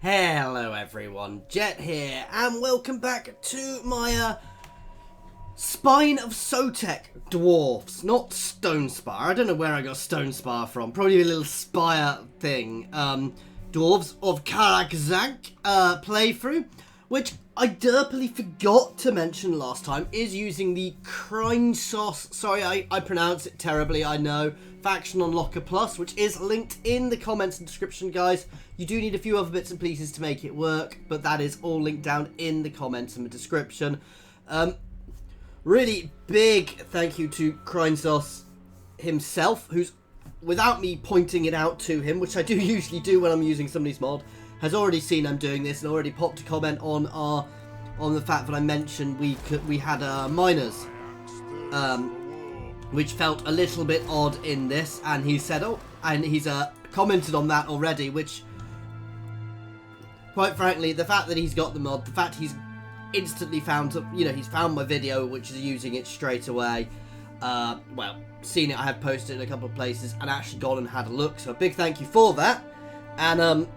Hello everyone, Jet here, and welcome back to my Spine of Sotek Dwarfs, not Stone Spire. I don't know where I got Stone Spire from, probably a little spire thing. Dwarves of Karak Zank playthrough, which I derpily forgot to mention last time, is using the Crynsos, sorry I pronounce it terribly, I know, Faction Unlocker Plus, which is linked in the comments and description, guys. You do need a few other bits and pieces to make it work, but that is all linked down in the comments and the description. Really big thank you to Crynsos himself, who's, without me pointing it out to him, which I do usually do when I'm using somebody's mod, has already seen I'm doing this and already popped a comment on the fact that I mentioned we had miners, which felt a little bit odd in this, and he said, oh, and he's commented on that already, which, quite frankly, the fact that he's got the mod, the fact he's instantly found, you know, he's found my video, which is using it straight away, well, seen it, I have posted it in a couple of places, and actually gone and had a look, so a big thank you for that, and,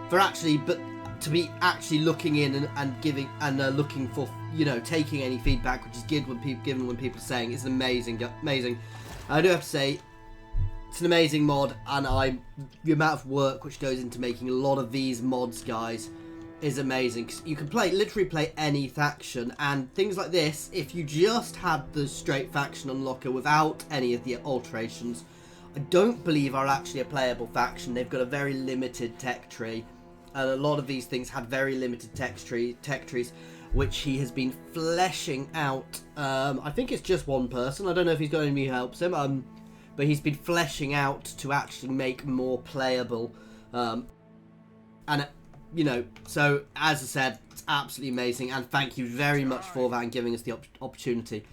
for actually, but to be actually looking in and giving, and looking for, you know, taking any feedback, which is good when people are saying it's amazing. I do have to say, it's an amazing mod, and the amount of work which goes into making a lot of these mods, guys, is amazing. 'Cause you can literally play any faction, and things like this, if you just had the straight faction unlocker without any of the alterations, I don't believe are actually a playable faction. They've got a very limited tech tree, and a lot of these things had very limited tech trees, which he has been fleshing out. I think it's just one person. I don't know if he's got any who helps him. But he's been fleshing out to actually make more playable. And, you know, so as I said, it's absolutely amazing. And thank you very much for that and giving us the opportunity.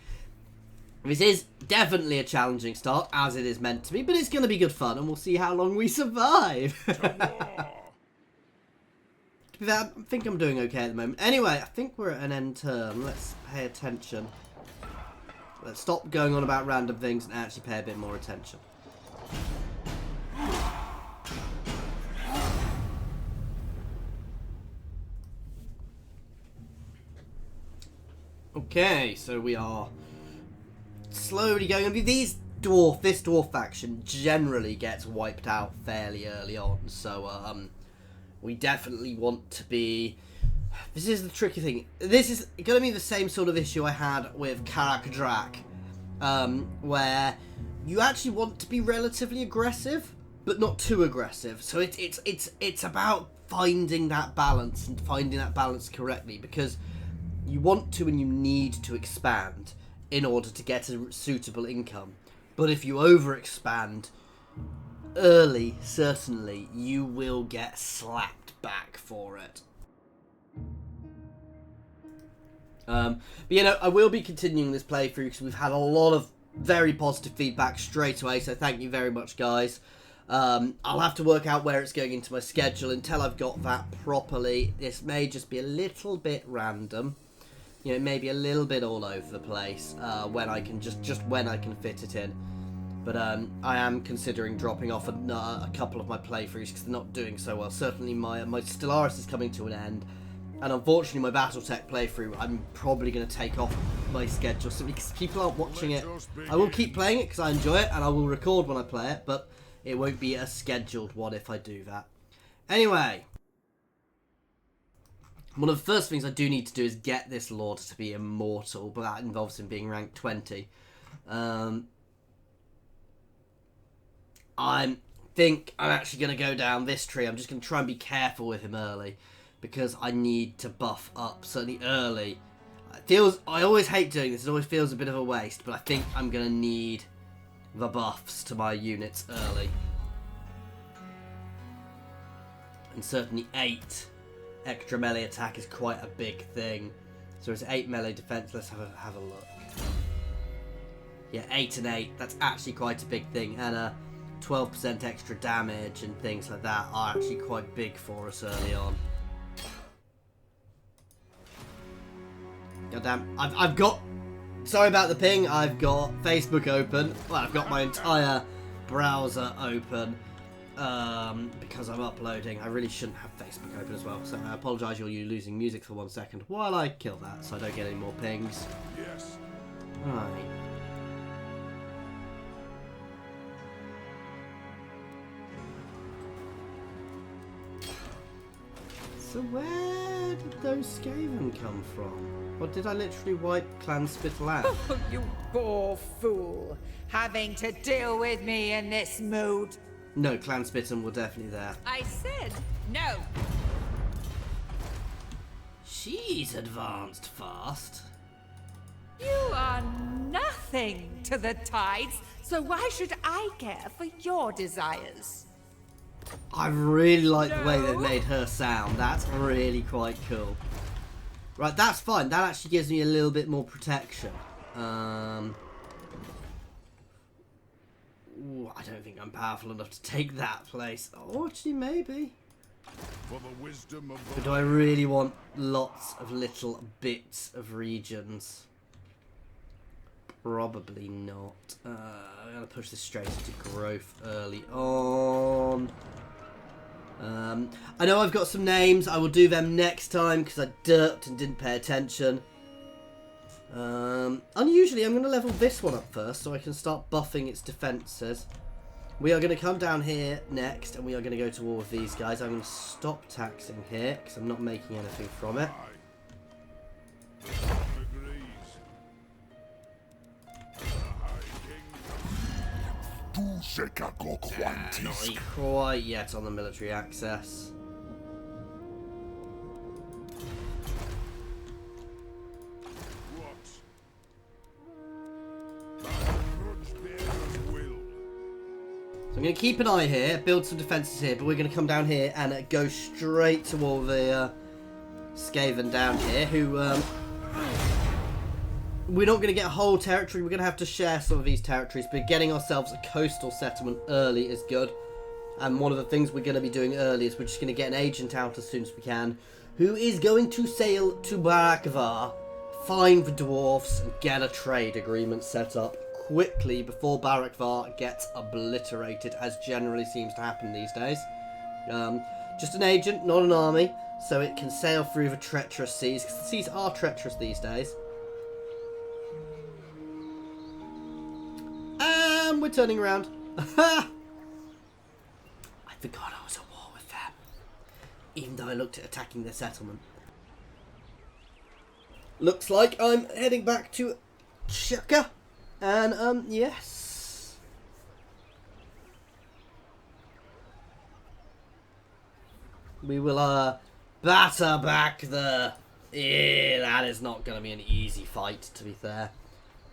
This is definitely a challenging start, as it is meant to be. But it's going to be good fun, and we'll see how long we survive. I think I'm doing okay at the moment. Anyway, I think we're at an end turn. Let's pay attention. Let's stop going on about random things and actually pay a bit more attention. Okay, so we are slowly going. This dwarf faction generally gets wiped out fairly early on, so we definitely want to be... This is the tricky thing. This is going to be the same sort of issue I had with Karak Zank, where you actually want to be relatively aggressive, but not too aggressive. So it's about finding that balance and finding that balance correctly, because you want to and you need to expand in order to get a suitable income. But if you overexpand early, certainly you will get slapped back for it. But you know, I will be continuing this playthrough because we've had a lot of very positive feedback straight away, so thank you very much, guys. I'll have to work out where it's going into my schedule until I've got that properly. This may just be a little bit random, you know, maybe a little bit all over the place, when I can just when I can fit it in. But I am considering dropping off a couple of my playthroughs because they're not doing so well. Certainly my Stellaris is coming to an end, and unfortunately my Battletech playthrough, I'm probably going to take off my schedule simply because people aren't watching it. I will keep playing it because I enjoy it, and I will record when I play it, but it won't be a scheduled one if I do that. Anyway, one of the first things I do need to do is get this Lord to be immortal, but that involves him being ranked 20. I think I'm actually going to go down this tree. I'm just going to try and be careful with him early, because I need to buff up, certainly early. I always hate doing this, it always feels a bit of a waste, but I think I'm going to need the buffs to my units early. And certainly 8 extra melee attack is quite a big thing. So it's 8 melee defense, let's have a look. Yeah, 8 and 8, that's actually quite a big thing, and 12% extra damage and things like that are actually quite big for us early on. Goddamn, I've got... Sorry about the ping, I've got Facebook open. Well, I've got my entire browser open. because I'm uploading. I really shouldn't have Facebook open as well, so I apologise you're losing music for 1 second while I kill that so I don't get any more pings. Yes. Right. So where did those Skaven come from? Or did I literally wipe Clan Spittle out? Oh, you poor fool. Having to deal with me in this mood. No, Clan Spittle were definitely there. I said no. She's advanced fast. You are nothing to the tides, so why should I care for your desires? I really like the way they No. made her sound. That's really quite cool. Right, that's fine. That actually gives me a little bit more protection. Ooh, I don't think I'm powerful enough to take that place. Oh, actually, maybe. For the wisdom of But do I really want lots of little bits of regions? Probably not. I'm going to push this straight into growth early on. I know I've got some names. I will do them next time because I derped and didn't pay attention. Unusually, I'm going to level this one up first so I can start buffing its defences. We are going to come down here next and we are going to go to war with these guys. I'm going to stop taxing here because I'm not making anything from it. Not quite yet on the military access. So I'm going to keep an eye here, build some defences here, but we're going to come down here and go straight to all the Skaven down here, who we're not going to get a whole territory. We're going to have to share some of these territories, but getting ourselves a coastal settlement early is good. And one of the things we're going to be doing early is we're just going to get an agent out as soon as we can, who is going to sail to Barakvar, find the dwarfs, and get a trade agreement set up quickly before Barakvar gets obliterated, as generally seems to happen these days. Just an agent, not an army, so it can sail through the treacherous seas, because the seas are treacherous these days. And we're turning around. I forgot I was at war with them, even though I looked at attacking their settlement. Looks like I'm heading back to Chaka, and yes. We will batter back the... that is not going to be an easy fight, to be fair.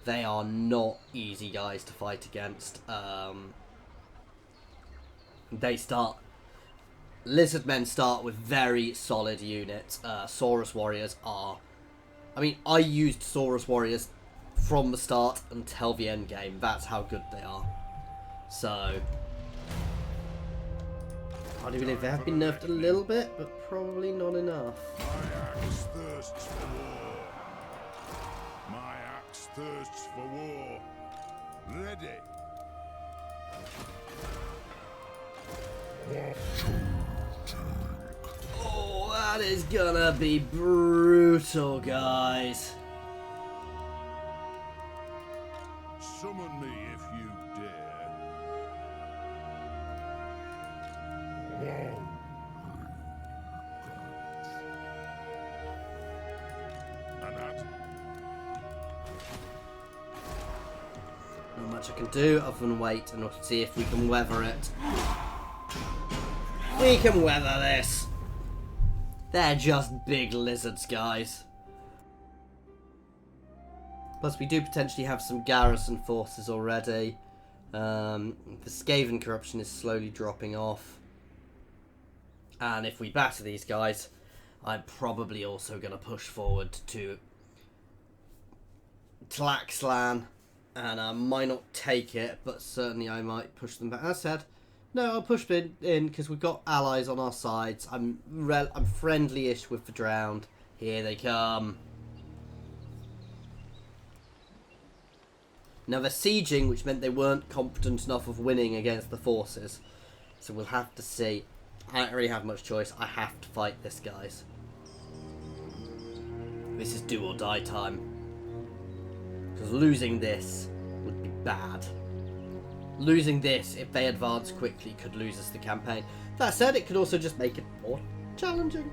They are not easy guys to fight against. Lizardmen start with very solid units. Saurus warriors are... I mean, I used Saurus warriors from the start until the end game. That's how good they are. So... I do believe they have been nerfed a little bit, but probably not enough. My axe thirsts for war. My axe thirsts for war. Ready. Oh, that is gonna be brutal, guys. Summon me if you dare. And that. Not much I can do other than wait and see if we can weather it. We can weather this. They're just big lizards, guys. Plus, we do potentially have some garrison forces already. The Skaven corruption is slowly dropping off. And if we batter these guys, I'm probably also going to push forward to Tlaxlan. And I might not take it, but certainly I might push them back. As I said, no, I'll push them in because we've got allies on our sides. I'm friendly-ish with the Drowned. Here they come. Now they're sieging, which meant they weren't confident enough of winning against the forces. So we'll have to see. I don't really have much choice. I have to fight this, guys. This is do or die time. Because losing this would be bad. Losing this, if they advance quickly, could lose us the campaign. That said, it could also just make it more challenging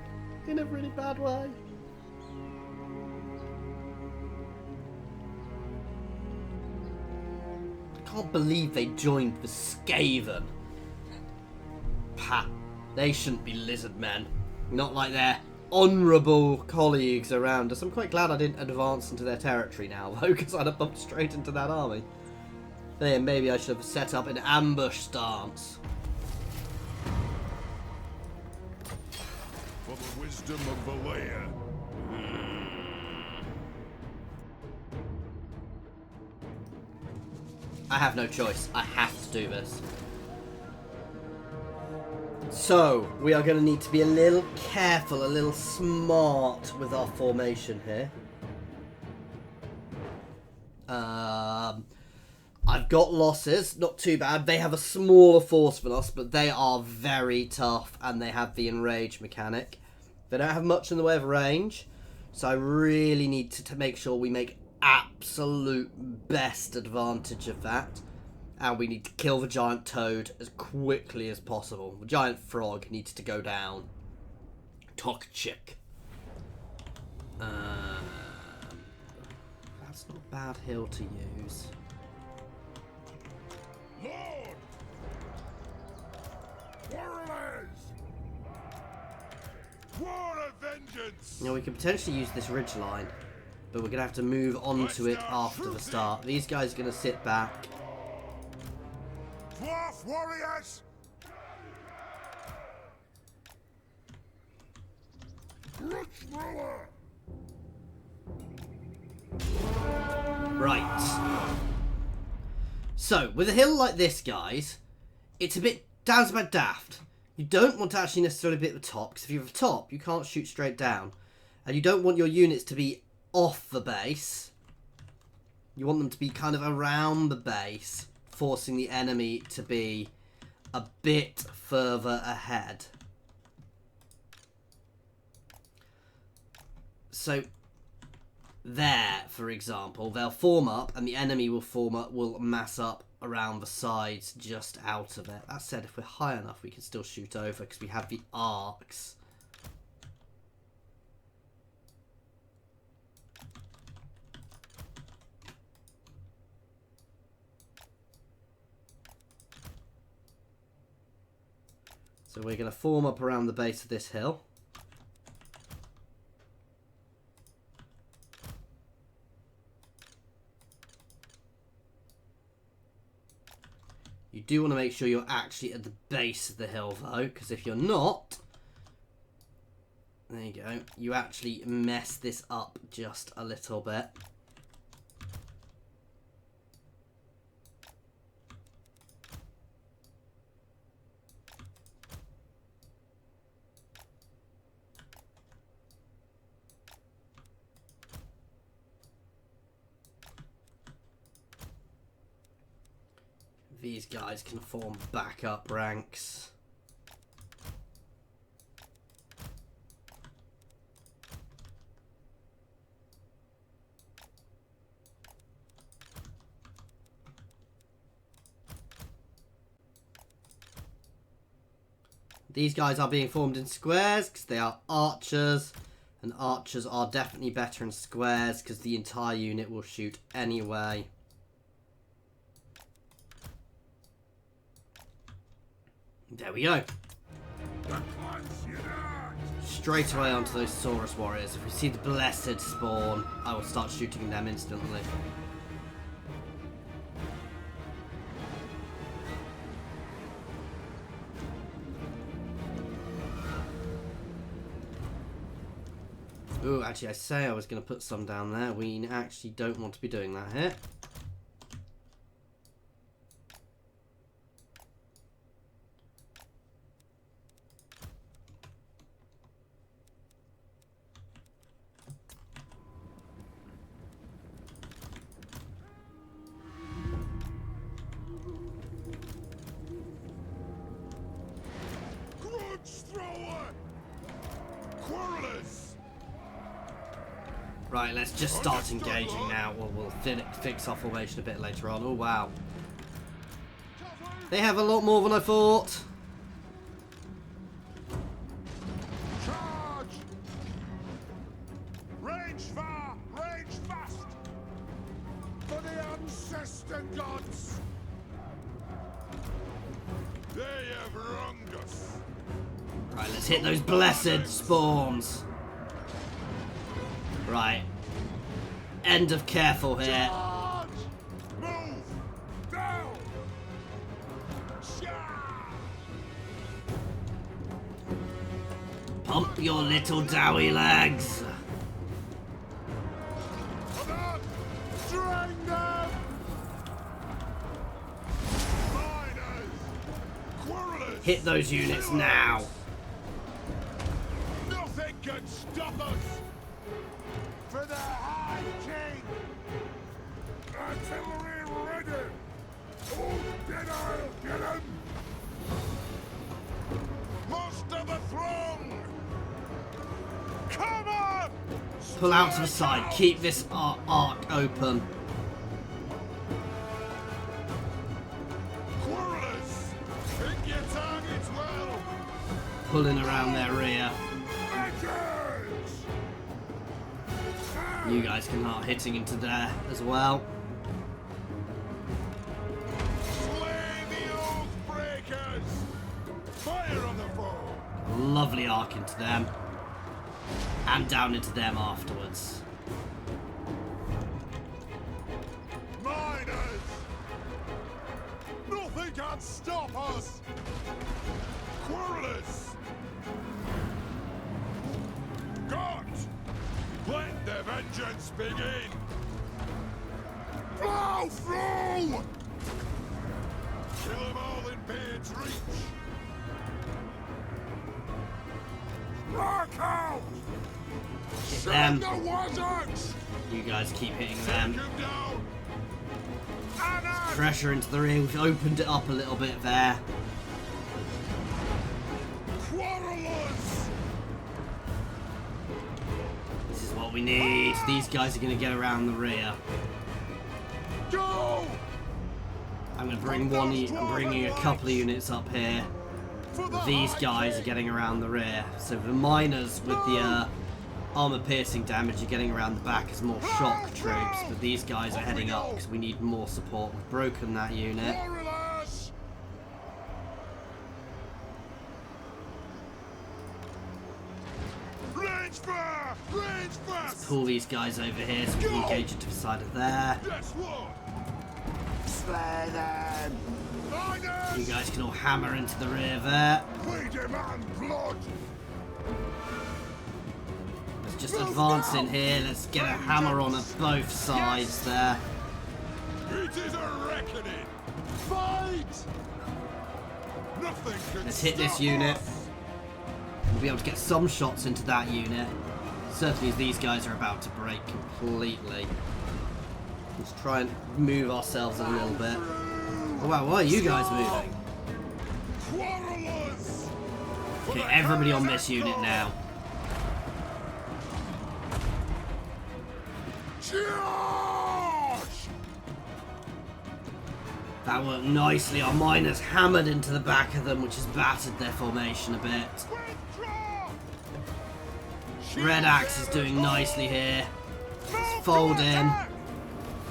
in a really bad way. I can't believe they joined the Skaven. Ha! They shouldn't be Lizardmen. Not like their honourable colleagues around us. I'm quite glad I didn't advance into their territory now, though, because I'd have bumped straight into that army. Then maybe I should have set up an ambush stance. For the wisdom of Valea. I have no choice. I have to do this. So, we are going to need to be a little careful, a little smart with our formation here. I've got losses, not too bad. They have a smaller force than us, but they are very tough, and they have the enrage mechanic. They don't have much in the way of range, so I really need to make sure we make absolute best advantage of that. And we need to kill the giant toad as quickly as possible. The giant frog needs to go down. Toxic. That's not a bad hill to use. Lord! Warriors! War of vengeance! Now we can potentially use this ridge line, but we're going to have to move onto it after the start. These guys are going to sit back. Dwarf warriors! Right. So, with a hill like this, guys, it's a bit down's about daft. You don't want to actually necessarily be at the top, because if you're at the top, you can't shoot straight down. And you don't want your units to be off the base. You want them to be kind of around the base, forcing the enemy to be a bit further ahead. So, there, for example, they'll form up, and the enemy will form up, will mass up around the sides, just out of it. That said, if we're high enough, we can still shoot over, because we have the arcs. So we're going to form up around the base of this hill. You do want to make sure you're actually at the base of the hill, though, because if you're not, there you go, you actually mess this up just a little bit. These guys can form backup ranks. These guys are being formed in squares because they are archers, and archers are definitely better in squares because the entire unit will shoot anyway. There we go. Straight away onto those Saurus warriors. If we see the blessed spawn, I will start shooting them instantly. Ooh, actually I say I was going to put some down there. We actually don't want to be doing that here. Quarrelers! Right, let's just start engaging now. We'll fix our formation a bit later on. Oh, wow. They have a lot more than I thought. Charge! Range far, range fast! For the ancestor gods! They have wronged us. Right, let's hit those blessed spawns. Right. End of careful here. Charge! Move! Down! Charge! Pump your little doughy legs. Come on! Drain them! Miners! Quarrelers! Hit those units now. Nothing can stop us! For the High King! Artillery ready! Oh, then I'll get him! Most of the throng! Come on! Pull out to the side. Keep this arc open. Quarrelers! Pick your targets well! Pulling around their rear. Edges! You guys can start hitting into there as well. Slay the oath breakers! Fire on the foe! Lovely arc into them. And down into them afterwards. Miners! Nothing can stop us! Quarrelers! God! Let the vengeance begin! Blow through! Kill them all in Beard's reach! Mark out! Them. Send the wizards! You guys keep hitting Take them. him down! Anna! Pressure into the rear. We've opened it up a little bit there. Quarrelers! This is what we need. These guys are going to get around the rear. Go! I'm going to bring one. I'm bringing a couple of units up here. These guys are getting around the rear. So the miners with the armor-piercing damage are getting around the back as more shock troops. But these guys are heading up because we need more support. We've broken that unit. Quarrelers! Range fire! Range fast! Pull these guys over here so we can engage into the side of there. Guess what? Slay them! Miners! You guys can all hammer into the rear there. We demand blood! Let's just advance in here. Let's get a hammer on at both sides there. It is a reckoning! Fight! Nothing can Let's hit this stop unit. us. We'll be able to get some shots into that unit. Certainly as these guys are about to break completely. Let's try and move ourselves a little bit. Oh wow, why are you guys moving? Quarrelers! Okay, everybody on this unit now. Charge! That worked nicely. Our miners hammered into the back of them, which has battered their formation a bit. Withdraw! Red Axe is doing nicely here. Let's fold in.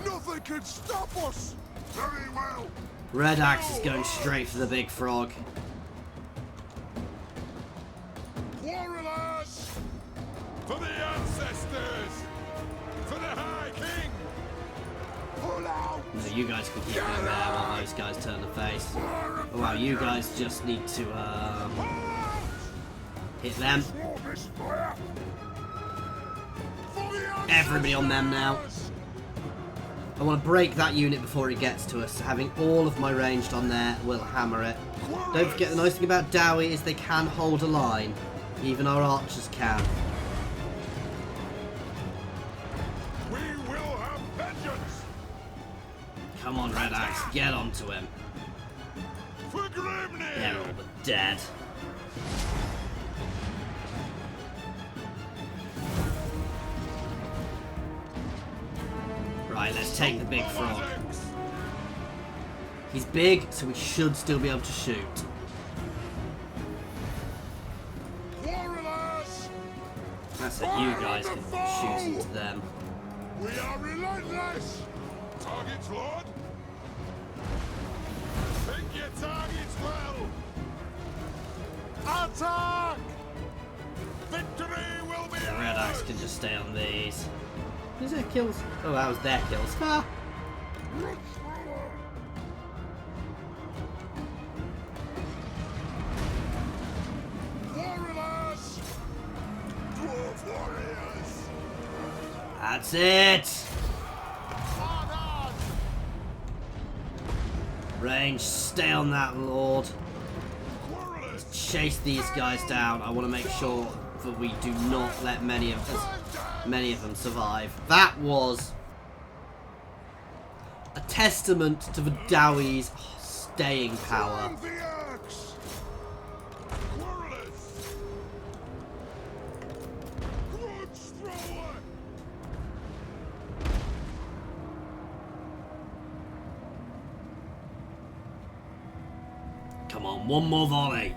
Nothing can stop us! Very well! Red Axe is going straight for the big frog. Quarrelers! For the ancestors! For the High King! Pull out! No, you guys can keep going there while those guys turn the face. Oh wow, you guys just need to hit them. Everybody on them now. I want to break that unit before it gets to us. Having all of my ranged on there will hammer it. Don't forget, the nice thing about Dowie is they can hold a line. Even our archers can. We will have vengeance! Come on, Red Axe, get onto him. For Grimnir! They're all but dead. Right, let's take the big frog. He's big, so we should still be able to shoot. Warriors! That's so you guys can shoot into them. We are relentless! Targets, Lord! Pick your targets well! Attack! Victory will be The red axe can just stay on these. Is there kills? Oh, that was their kills. Ha! Warriors! Dwarf warriors! That's it! Hard Range, stay on that, Lord. Warriors! Chase these guys down. I want to make sure that we do not let many of them survive. That was a testament to the Dowies' staying power. The axe! Warriors! Grudge thrower! Come on, one more volley.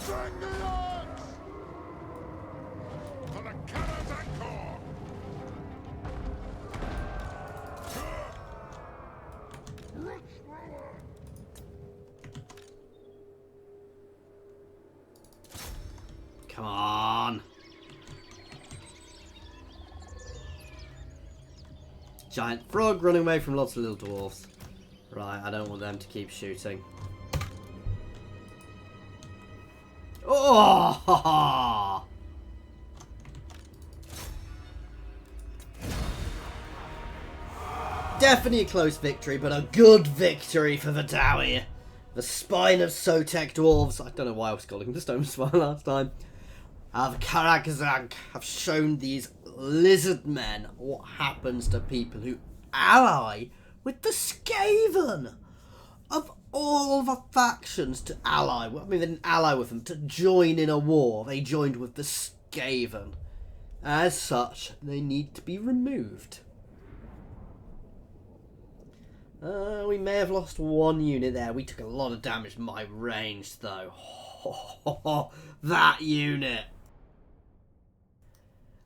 Bring the axe! For the Karak Zank! Come on. Giant frog running away from lots of little dwarfs. Right, I don't want them to keep shooting. Oh! Ha, ha. Definitely a close victory, but a good victory for the Dowie. The spine of Sotek Dwarfs. I don't know why I was calling them the Stone Spine last time. The Karak Zank have shown these Lizardmen what happens to people who ally with the Skaven. Of all the factions to ally, well, I mean they didn't ally with them, to join in a war, they joined with the Skaven. As such, they need to be removed. We may have lost one unit there. We took a lot of damage from my range, though. That unit.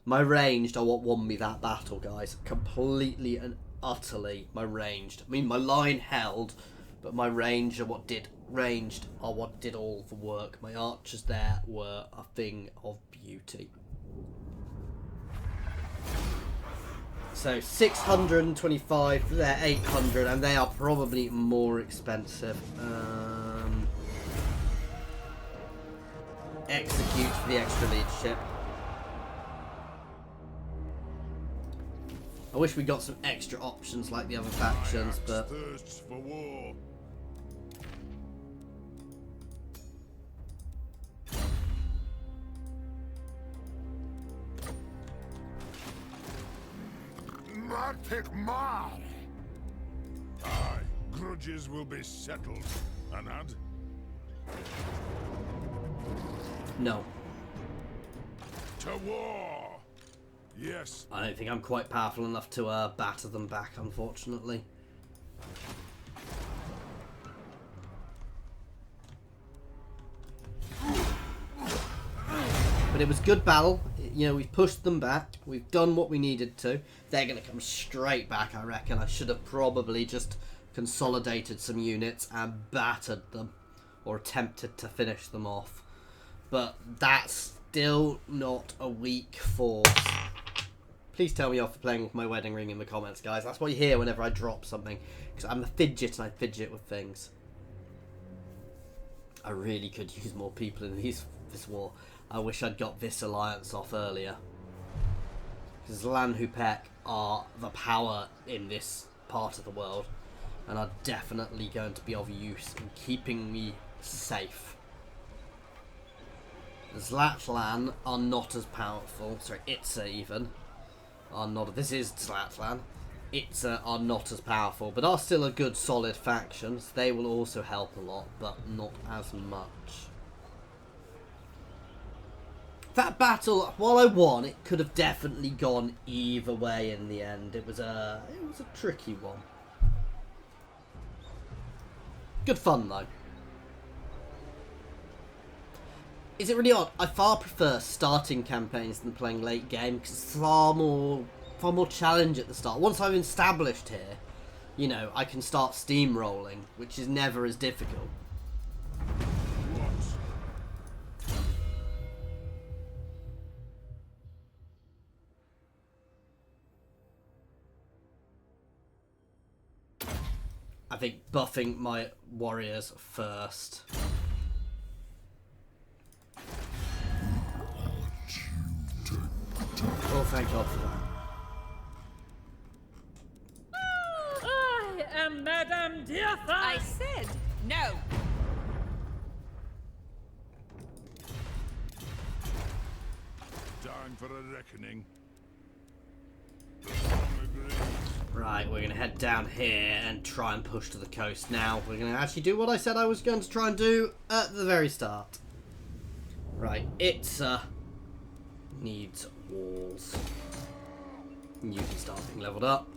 My ranged are what won me that battle, guys. Completely and utterly my ranged. I mean, my line held, but my ranged are what did all the work. My archers there were a thing of beauty. So 625, they're 800, and they are probably more expensive. Execute for the extra leadership. I wish we got some extra options like the other factions, but Thirsts for war. Matic Mar! Aye, grudges will be settled. Anad? no. To war! Yes. I don't think I'm quite powerful enough to batter them back, unfortunately. But it was good battle. You know, we've pushed them back. We've done what we needed to. They're going to come straight back, I reckon. I should have probably just consolidated some units and battered them. Or attempted to finish them off. But that's still not a weak force. Please tell me off for playing with my wedding ring in the comments, guys. That's what you hear whenever I drop something. Because I'm a fidget and I fidget with things. I really could use more people in this war. I wish I'd got this alliance off earlier. Because Lanhupek are the power in this part of the world. And are definitely going to be of use in keeping me safe. The Zlatlan are not as powerful. Sorry, Itza even. Are not. This is Zlatlan. Itza are not as powerful, but are still a good solid faction. So they will also help a lot, but not as much. That battle, while I won, it could have definitely gone either way in the end. It was a tricky one. Good fun though. Is it really odd? I far prefer starting campaigns than playing late game because it's far more challenge at the start. Once I'm established here, you know, I can start steamrolling, which is never as difficult. I think buffing my warriors first. Oh, thank God for that. I am Madame Diatha. I said no. Time for a reckoning. Right, we're going to head down here and try and push to the coast now. We're going to actually do what I said I was going to try and do at the very start. Right, it needs walls. You can start being leveled up.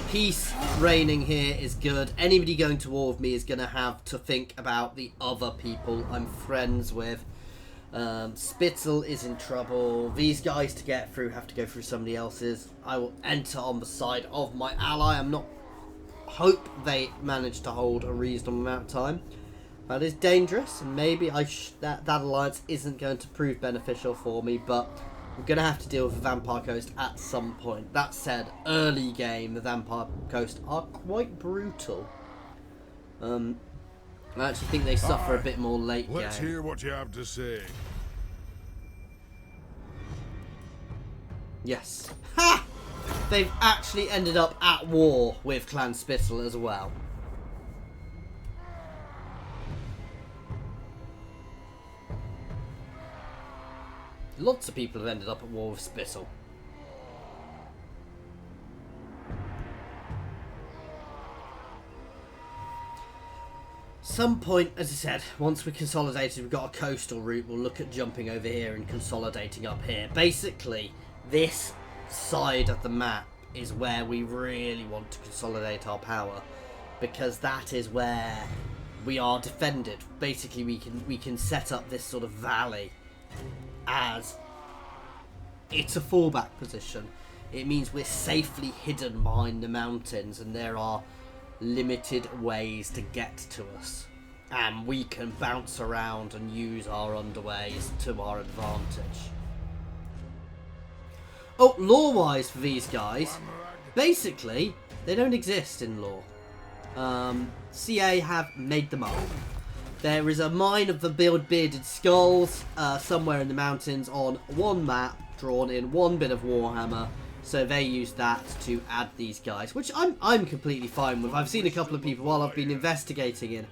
Peace reigning here is good. Anybody going to war with me is going to have to think about the other people I'm friends with. Spitzel is in trouble. These guys to get through have to go through somebody else's. I will enter on the side of my ally. Hope they manage to hold a reasonable amount of time. That is dangerous, and maybe that alliance isn't going to prove beneficial for me, but I'm going to have to deal with the Vampire Coast at some point. That said, early game, the Vampire Coast are quite brutal. I actually think they suffer a bit more late game. Let's hear what you have to say. Yes. Ha! They've actually ended up at war with Clan Spittle as well. Lots of people have ended up at war with Spittle. Some point, as I said, once we're consolidated, we've got a coastal route, we'll look at jumping over here and consolidating up here. Basically, this side of the map is where we really want to consolidate our power, because that is where we are defended. Basically, we can set up this sort of valley as it's a fallback position. It means we're safely hidden behind the mountains, and there are limited ways to get to us, and we can bounce around and use our underways to our advantage. Oh, lore-wise for these guys, basically they don't exist in lore. CA have made them up. There is a mine of the bearded skulls somewhere in the mountains on one map, drawn in one bit of Warhammer. So they use that to add these guys, which I'm completely fine with. I've seen a couple of people, while I've been investigating it,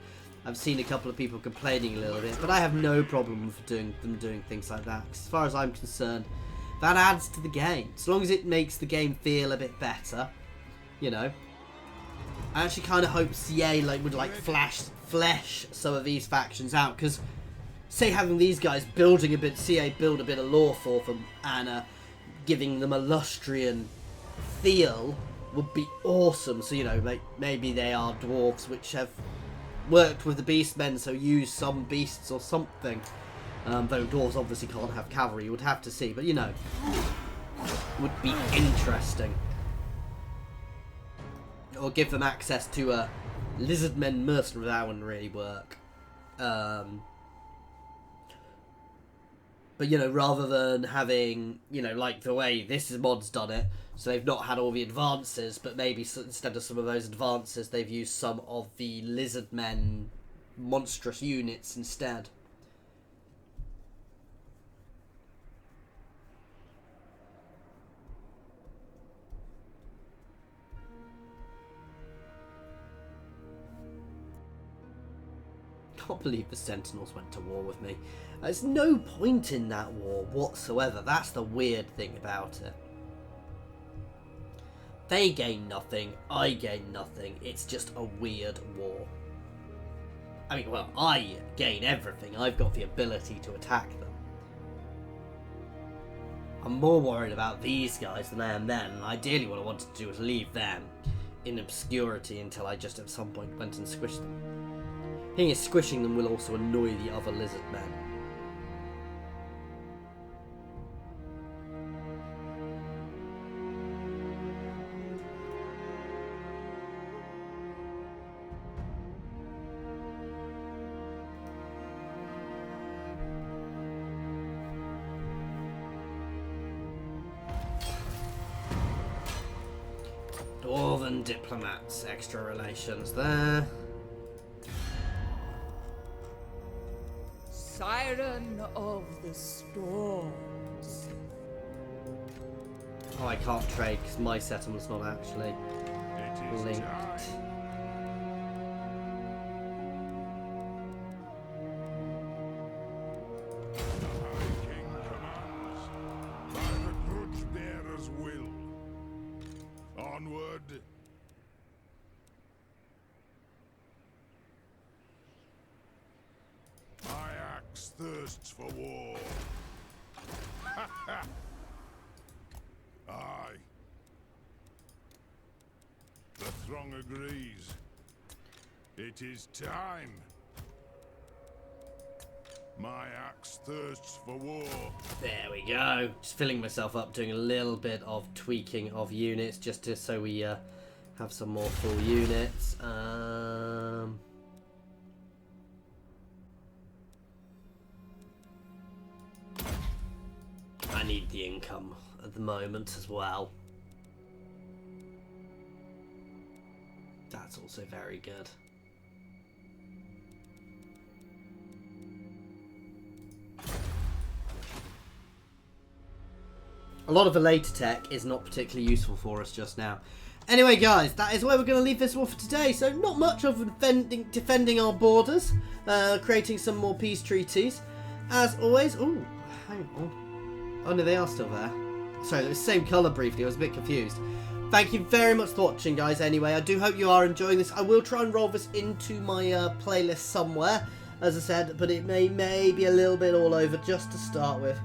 I've seen a couple of people complaining a little bit, but I have no problem with them doing things like that. As far as I'm concerned, that adds to the game. As long as it makes the game feel a bit better, you know. I actually kind of hope CA would flesh some of these factions out, because say having these guys building a bit, CA build a bit of lore for them, and giving them a Lustrian feel would be awesome. So, you know, maybe they are dwarves which have worked with the beastmen, so use some beasts or something. Though dwarves obviously can't have cavalry, you would have to see. But, you know, would be interesting. Or give them access to a Lizardmen mercenary. That wouldn't really work. But, you know, rather than having, you know, like the way this mod's done it, so they've not had all the advances, but maybe instead of some of those advances, they've used some of the Lizardmen monstrous units instead. I can't believe the Sentinels went to war with me. There's no point in that war whatsoever. That's the weird thing about it. They gain nothing, I gain nothing. It's just a weird war. I mean, well, I gain everything. I've got the ability to attack them. I'm more worried about these guys than I am them, and ideally what I wanted to do was leave them in obscurity until I just at some point went and squished them. The thing is, squishing them will also annoy the other Lizardmen. Dwarven diplomats, extra relations there. Siren of the storms. Oh, I can't trade because my settlement's not actually It is linked. time. The High King commands, by the grudge bearer's will. Onward. My axe thirsts for war. Aye. The throng agrees. It is time. My axe thirsts for war. There we go. Just filling myself up, doing a little bit of tweaking of units just to, so we have some more full units. I need the income at the moment as well. That's also very good. A lot of the later tech is not particularly useful for us just now. Anyway, guys, that is where we're going to leave this one for today. So not much of defending our borders, creating some more peace treaties. As always, oh, hang on. Oh no, they are still there. Sorry, they're the same colour briefly. I was a bit confused. Thank you very much for watching, guys. Anyway, I do hope you are enjoying this. I will try and roll this into my playlist somewhere, as I said, but it may be a little bit all over just to start with.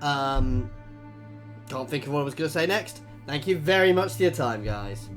Can't think of what I was going to say next. Thank you very much for your time, guys.